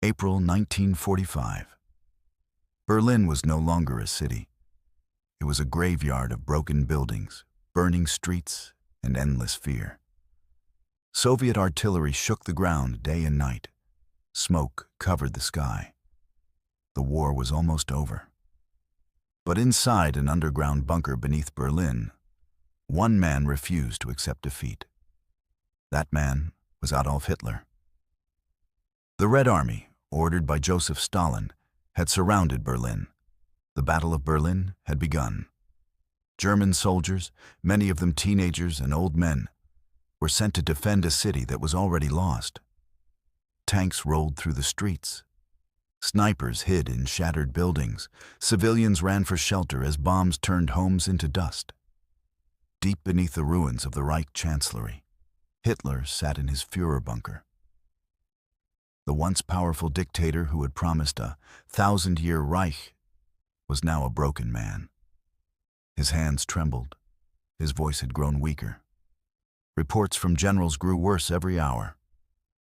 April 1945. Berlin was no longer a city. It was a graveyard of broken buildings, burning streets, and endless fear. Soviet artillery shook the ground day and night. Smoke covered the sky. The war was almost over. But inside an underground bunker beneath Berlin, one man refused to accept defeat. That man was Adolf Hitler. The Red Army, ordered by Joseph Stalin, had surrounded Berlin. The Battle of Berlin had begun. German soldiers, many of them teenagers and old men, were sent to defend a city that was already lost. Tanks rolled through the streets. Snipers hid in shattered buildings. Civilians ran for shelter as bombs turned homes into dust. Deep beneath the ruins of the Reich Chancellery, Hitler sat in his Führerbunker. The once powerful dictator who had promised a 1,000-year Reich was now a broken man. His hands trembled. His voice had grown weaker. Reports from generals grew worse every hour.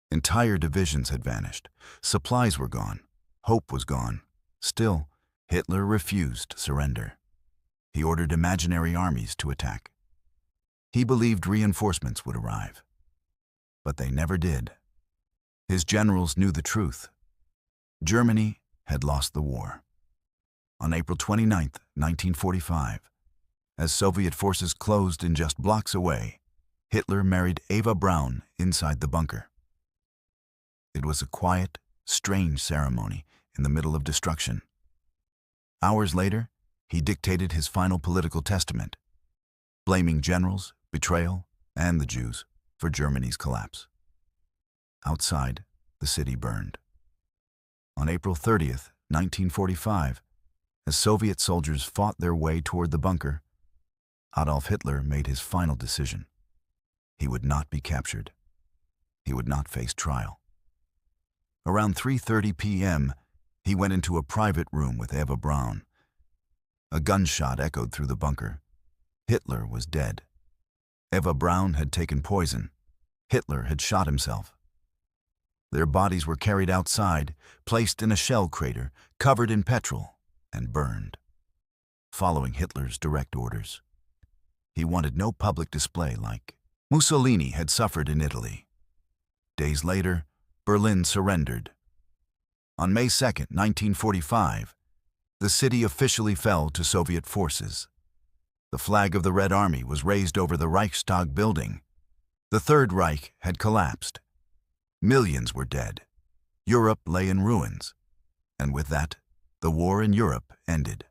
Entire divisions had vanished. Supplies were gone. Hope was gone. Still, Hitler refused to surrender. He ordered imaginary armies to attack. He believed reinforcements would arrive. But they never did. His generals knew the truth. Germany had lost the war. On April 29, 1945, as Soviet forces closed in just blocks away, Hitler married Eva Braun inside the bunker. It was a quiet, strange ceremony in the middle of destruction. Hours later, he dictated his final political testament, blaming generals, betrayal, and the Jews for Germany's collapse. Outside, the city burned. On April 30, 1945, as Soviet soldiers fought their way toward the bunker, Adolf Hitler made his final decision. He would not be captured. He would not face trial. Around 3:30 p.m., he went into a private room with Eva Braun. A gunshot echoed through the bunker. Hitler was dead. Eva Braun had taken poison. Hitler had shot himself. Their bodies were carried outside, placed in a shell crater, covered in petrol, and burned, following Hitler's direct orders. He wanted no public display like Mussolini had suffered in Italy. Days later, Berlin surrendered. On May 2, 1945, the city officially fell to Soviet forces. The flag of the Red Army was raised over the Reichstag building. The Third Reich had collapsed. Millions were dead. Europe lay in ruins. And with that, the war in Europe ended.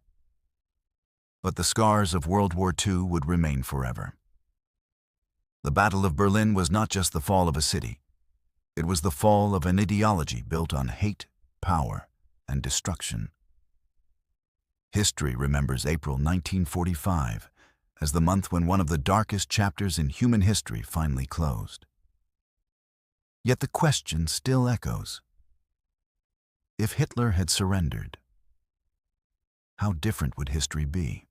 But the scars of World War II would remain forever. The Battle of Berlin was not just the fall of a city. It was the fall of an ideology built on hate, power, and destruction. History remembers April 1945 as the month when one of the darkest chapters in human history finally closed. Yet the question still echoes. If Hitler had surrendered, how different would history be?